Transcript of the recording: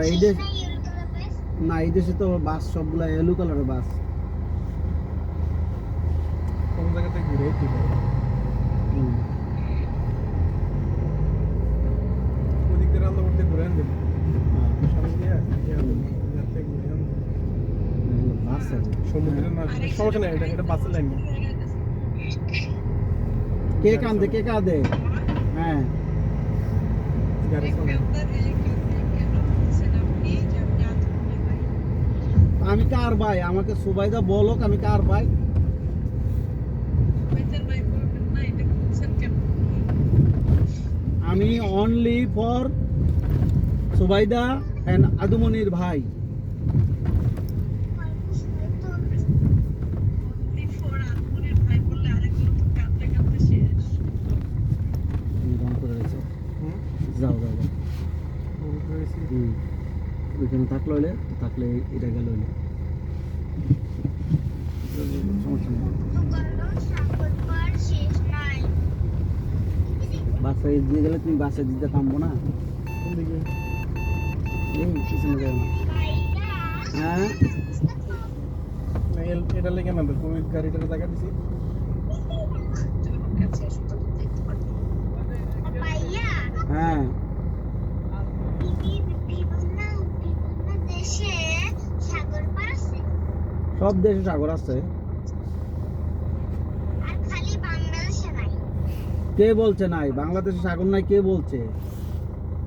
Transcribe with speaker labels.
Speaker 1: এই দেশ না, এই দেশে তো বাস সবগুলা ইয়েলো কালারের বাস।
Speaker 2: কোন জায়গাতে ঘুরে ওদিক দিয়ে রান্না করতে ঘুরে আনবেন সমুদ্রের না, সমস্যা নেই, এটা বাসের লাইন না।
Speaker 1: কে কান্দে কে কাঁদে? হ্যাঁ
Speaker 2: গাড়ি চলে।
Speaker 1: আমি কার ভাই? আমাকে সুবাইদা বলো আমি কার ভাই? আমি অনলি ফর সুবাইদা এন্ড আদুমনির ভাই। যাও যাও যাও। ওইখানে থাকলে হইলে থাকলে এটা গেল হইলে সমস্যা নেই। বাসায় দিয়ে গেলে তুমি বাসায় দিতে থামবো না? এই পিছনে যাও না। হ্যাঁ
Speaker 2: এটা লেগে না, ওই গাড়িটার জায়গা দিছি।
Speaker 1: হ্যাঁ সব দেশে সাগর আছে। কে বলছে নাই? বাংলাদেশে সাগর নাই কে বলছে?